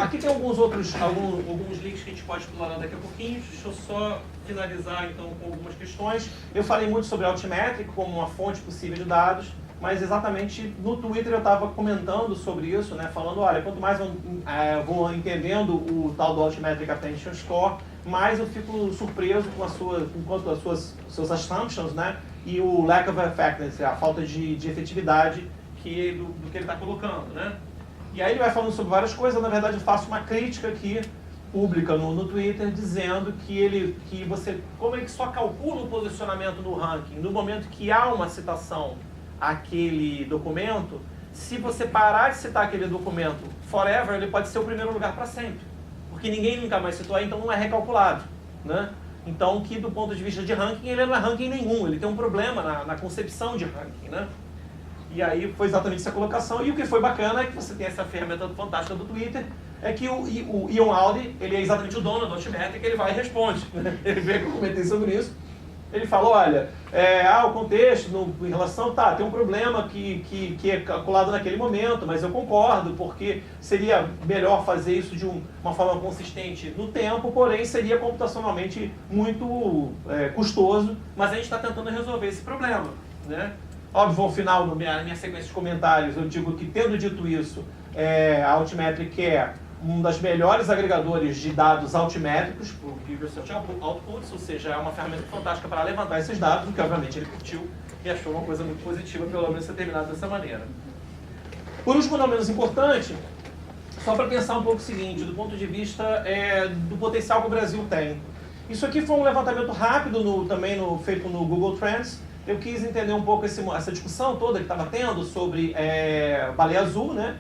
Aqui tem alguns links que a gente pode explorar daqui a pouquinho. Deixa eu só finalizar então com algumas questões. Eu falei muito sobre Altmetric como uma fonte possível de dados, mas exatamente no Twitter eu estava comentando sobre isso, né, falando, olha, quanto mais eu vou entendendo o tal do Altmetric Attention Score, mais eu fico surpreso com as seus assumptions, né, e o lack of effectiveness, a falta de efetividade do que ele está colocando, né? E aí ele vai falando sobre várias coisas. Na verdade, eu faço uma crítica aqui pública no Twitter dizendo que você, como é que só calcula o posicionamento no ranking no momento que há uma citação àquele documento, se você parar de citar aquele documento forever, ele pode ser o primeiro lugar para sempre, porque ninguém nunca mais citou, então não é recalculado, né? Então, que do ponto de vista de ranking, ele não é ranking nenhum, ele tem um problema na concepção de ranking, né? E aí foi exatamente essa colocação. E o que foi bacana é que você tem essa ferramenta fantástica do Twitter, é que o Ian Audi, ele é exatamente o dono do Altmetric, ele vai e responde. Ele vê que eu comentei sobre isso. Ele fala, olha, o contexto em relação, tem um problema que é calculado naquele momento, mas eu concordo, porque seria melhor fazer isso de uma forma consistente no tempo, porém seria computacionalmente muito custoso, mas a gente está tentando resolver esse problema, né? Óbvio, ao final, na minha sequência de comentários, eu digo que, tendo dito isso, a Altmetric é um dos melhores agregadores de dados altimétricos para o Research Outputs, ou seja, é uma ferramenta fantástica para levantar esses dados, o que obviamente ele curtiu e achou uma coisa muito positiva, pelo menos ser terminado dessa maneira. Por último, não menos importante, só para pensar um pouco o seguinte, do ponto de vista do potencial que o Brasil tem. Isso aqui foi um levantamento rápido feito no Google Trends. Eu quis entender um pouco essa discussão toda que estava tendo sobre baleia azul, né?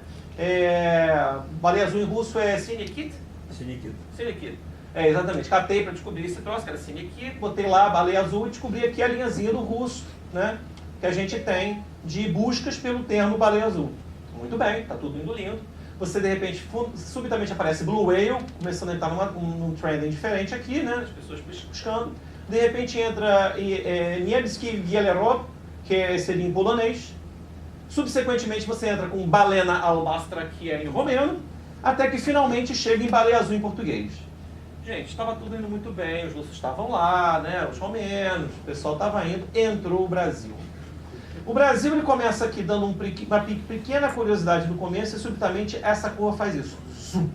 Baleia azul em russo é Sinikit? Sinikit. Exatamente. Catei para descobrir esse troço, que era Sinikit, botei lá baleia azul e descobri aqui a linhazinha do russo, né? Que a gente tem de buscas pelo termo baleia azul. Muito bem, está tudo indo lindo. Você, de repente, subitamente aparece Blue Whale, começando a entrar num trending diferente aqui, né? As pessoas buscando. De repente entra Niebski Wielerov, que seria em polonês. Subsequentemente você entra com Balena albastra, que é em romeno, até que finalmente chega em baleia azul em português. Gente, estava tudo indo muito bem, os russos estavam lá, né, os romenos, o pessoal estava indo, entrou o Brasil. O Brasil ele começa aqui dando uma pequena curiosidade no começo e subitamente essa cor faz isso. Zum.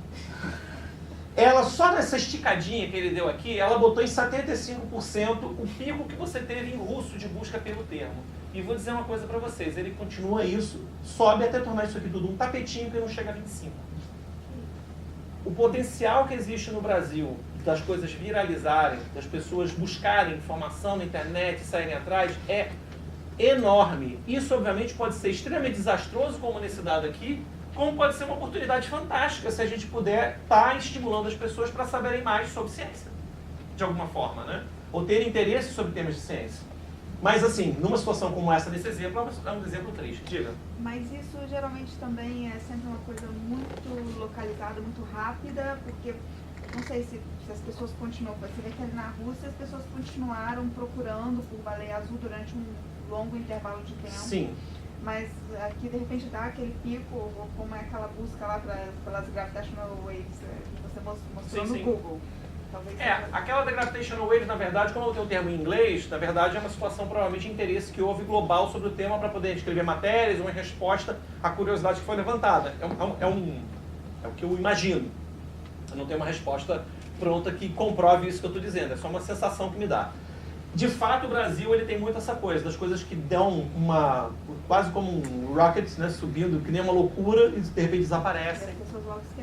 Ela, só nessa esticadinha que ele deu aqui, ela botou em 75% o pico que você teve em russo de busca pelo termo. E vou dizer uma coisa para vocês, ele continua isso, sobe até tornar isso aqui tudo um tapetinho que não chega a 25. O potencial que existe no Brasil das coisas viralizarem, das pessoas buscarem informação na internet e saírem atrás, é enorme. Isso, obviamente, pode ser extremamente desastroso, como nesse dado aqui, como pode ser uma oportunidade fantástica se a gente puder estar estimulando as pessoas para saberem mais sobre ciência, de alguma forma, né? Ou ter interesse sobre temas de ciência. Mas, assim, numa situação como essa, desse exemplo, é um exemplo triste. Diga. Mas isso geralmente também é sempre uma coisa muito localizada, muito rápida, porque não sei se as pessoas continuam, você vê que na Rússia as pessoas continuaram procurando por baleia azul durante um longo intervalo de tempo. Sim. Mas aqui, de repente, dá aquele pico, como é aquela busca lá pelas gravitational waves que você mostrou no Google. Talvez aquela da gravitational waves, na verdade, como eu tenho o termo em inglês, na verdade é uma situação provavelmente de interesse que houve global sobre o tema para poder escrever matérias, uma resposta à curiosidade que foi levantada. É o que eu imagino. Eu não tenho uma resposta pronta que comprove isso que eu estou dizendo, é só uma sensação que me dá. De fato, o Brasil ele tem muito essa coisa, das coisas que dão quase como um rocket, né, subindo, que nem uma loucura, e de repente desaparecem.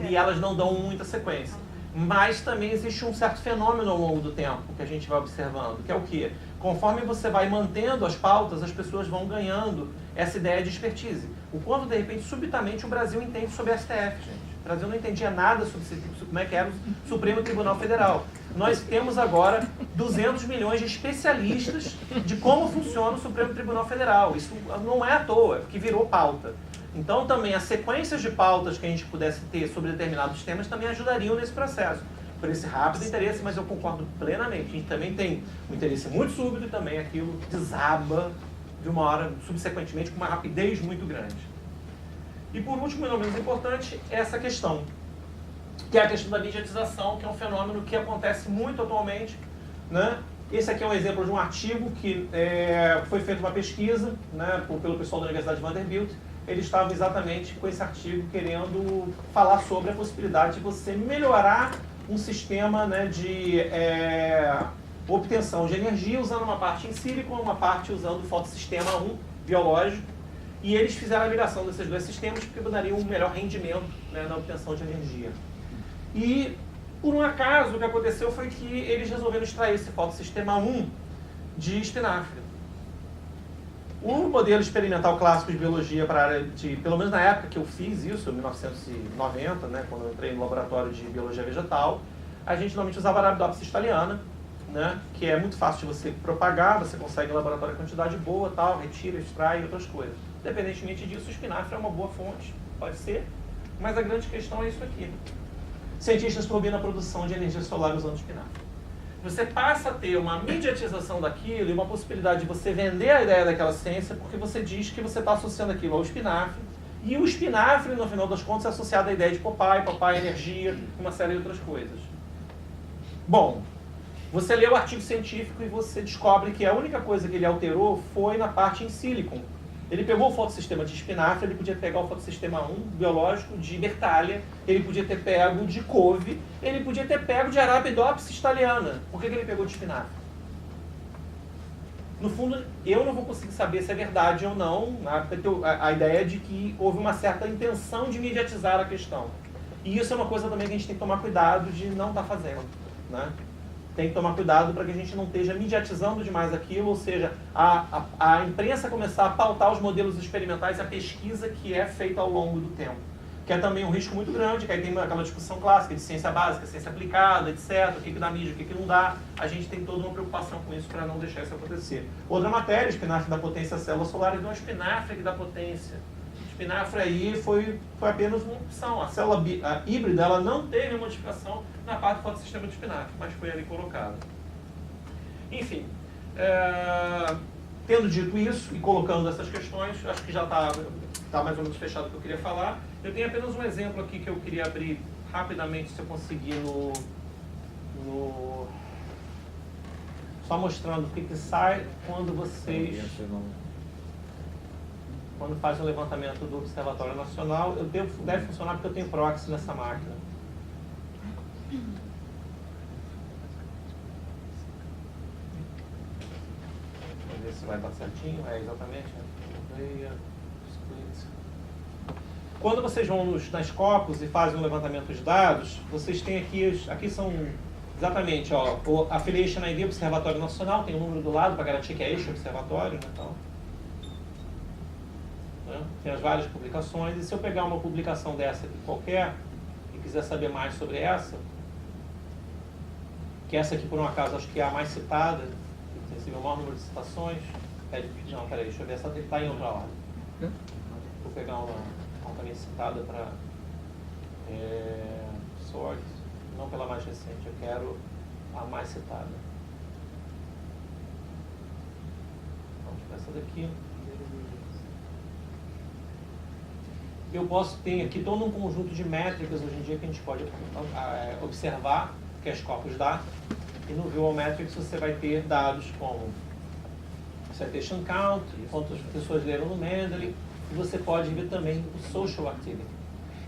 E elas não dão muita sequência. Mas também existe um certo fenômeno ao longo do tempo que a gente vai observando, que é o quê? Conforme você vai mantendo as pautas, as pessoas vão ganhando essa ideia de expertise. O quanto, de repente, subitamente, o Brasil entende sobre STF, gente. O Brasil não entendia nada sobre como é que era o Supremo Tribunal Federal. Nós temos agora 200 milhões de especialistas de como funciona o Supremo Tribunal Federal. Isso não é à toa, é porque virou pauta. Então, também, as sequências de pautas que a gente pudesse ter sobre determinados temas também ajudariam nesse processo. Por esse rápido interesse, mas eu concordo plenamente. A gente também tem um interesse muito súbito e também aquilo desaba de uma hora, subsequentemente, com uma rapidez muito grande. E por último, e não menos importante, essa questão, que é a questão da mediatização, que é um fenômeno que acontece muito atualmente, né? Esse aqui é um exemplo de um artigo que foi feita uma pesquisa, né, pelo pessoal da Universidade de Vanderbilt. Eles estavam exatamente com esse artigo querendo falar sobre a possibilidade de você melhorar um sistema, né, de obtenção de energia usando uma parte em sílico e uma parte usando o fotossistema 1 biológico. E eles fizeram a ligação desses dois sistemas porque dariam um melhor rendimento, né, na obtenção de energia. E, por um acaso, o que aconteceu foi que eles resolveram extrair esse fotossistema 1 de espinafre. O modelo experimental clássico de biologia para a área de, pelo menos na época que eu fiz isso, em 1990, né, quando eu entrei no laboratório de biologia vegetal, a gente normalmente usava a Arabidopsis thaliana, né, que é muito fácil de você propagar, você consegue em laboratório a quantidade boa, tal, retira, extrai e outras coisas. Independentemente disso, o espinafre é uma boa fonte, pode ser, mas a grande questão é isso aqui. Cientistas turbinam a produção de energia solar usando espinafre. Você passa a ter uma mediatização daquilo e uma possibilidade de você vender a ideia daquela ciência porque você diz que você está associando aquilo ao espinafre. E o espinafre, no final das contas, é associado à ideia de papai, energia e uma série de outras coisas. Bom, você lê o artigo científico e você descobre que a única coisa que ele alterou foi na parte em sílico. Ele pegou o fotossistema de espinafre, ele podia pegar o fotossistema 1 biológico de Berthalia, ele podia ter pego de couve, ele podia ter pego de Arabidopsis thaliana. Por que ele pegou de espinafre? No fundo, eu não vou conseguir saber se é verdade ou não, né? A ideia é de que houve uma certa intenção de mediatizar a questão. E isso é uma coisa também que a gente tem que tomar cuidado de não estar fazendo, né? Tem que tomar cuidado para que a gente não esteja mediatizando demais aquilo, ou seja, a imprensa começar a pautar os modelos experimentais e a pesquisa que é feita ao longo do tempo. Que é também um risco muito grande, que aí tem aquela discussão clássica de ciência básica, ciência aplicada, etc. O que dá mídia, o que não dá. A gente tem toda uma preocupação com isso para não deixar isso acontecer. Outra matéria, espinafre dá potência às células solares, não é espinafre que dá potência. Espinafre aí foi apenas uma opção. A célula híbrida ela não teve modificação na parte do fotossistema de espinafre, mas foi ali colocada. Enfim, tendo dito isso e colocando essas questões, acho que já está mais ou menos fechado o que eu queria falar. Eu tenho apenas um exemplo aqui que eu queria abrir rapidamente, se eu conseguir, só mostrando o que sai quando vocês... Quando faz o levantamento do Observatório Nacional, deve funcionar porque eu tenho proxy nessa máquina. Vamos ver se vai dar certinho. É, exatamente. Quando vocês vão na Scopus e fazem um levantamento de dados, vocês têm aqui são exatamente, ó, o Affiliation ID Observatório Nacional, tem um número do lado para garantir que é este observatório, né, então. Tem as várias publicações, e se eu pegar uma publicação dessa aqui qualquer e quiser saber mais sobre essa, que essa aqui por um acaso acho que é a mais citada, que recebeu o maior número de citações, não, peraí, deixa eu ver, essa está em outra ordem. Vou pegar uma altamente citada para source, não pela mais recente, eu quero a mais citada. Vamos essa daqui. Eu posso ter aqui todo um conjunto de métricas hoje em dia que a gente pode observar, que a Scopus dá, e no View All Metrics você vai ter dados como citation count, quantas pessoas leram no Mendeley, e você pode ver também o social activity.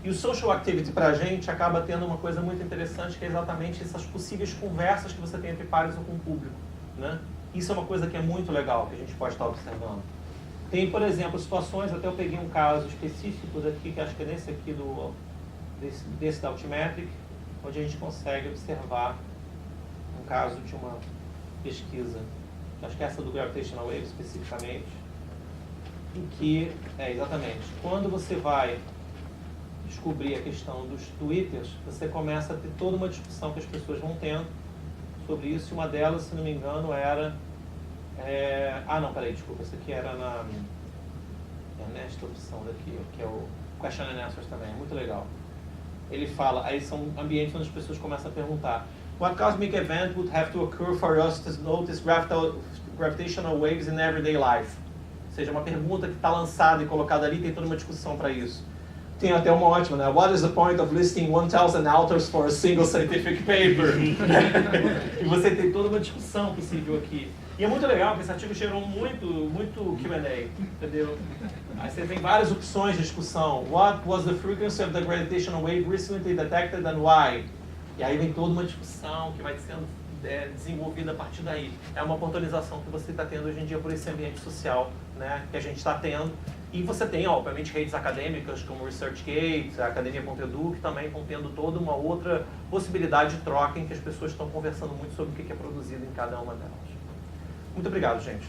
E o social activity para a gente acaba tendo uma coisa muito interessante, que é exatamente essas possíveis conversas que você tem entre pares ou com o público, né? Isso é uma coisa que é muito legal, que a gente pode estar observando. Tem, por exemplo, situações, até eu peguei um caso específico daqui, que acho que é nesse aqui, desse da Altimetric, onde a gente consegue observar um caso de uma pesquisa, acho que é essa do Gravitational Wave especificamente, em que, exatamente, quando você vai descobrir a questão dos twitters, você começa a ter toda uma discussão que as pessoas vão tendo sobre isso, e uma delas, se não me engano, era... desculpa, essa aqui era nesta opção daqui, que é o Question and Answers também, é muito legal. Ele fala, aí são ambientes onde as pessoas começam a perguntar: What cosmic event would have to occur for us to notice gravitational waves in everyday life? Ou seja, uma pergunta que está lançada e colocada ali, tem toda uma discussão para isso. Tem até uma ótima, né? What is the point of listing 1000 authors for a single scientific paper? E você tem toda uma discussão possível aqui. E é muito legal, porque esse artigo gerou muito Q&A, entendeu? Aí você tem várias opções de discussão. What was the frequency of the gravitational wave recently detected and why? E aí vem toda uma discussão que vai sendo desenvolvida a partir daí. É uma oportunização que você está tendo hoje em dia por esse ambiente social, né, que a gente está tendo. E você tem, obviamente, redes acadêmicas como ResearchGate, a Academia.edu, que também estão tendo toda uma outra possibilidade de troca em que as pessoas estão conversando muito sobre o que é produzido em cada uma delas. Muito obrigado, gente.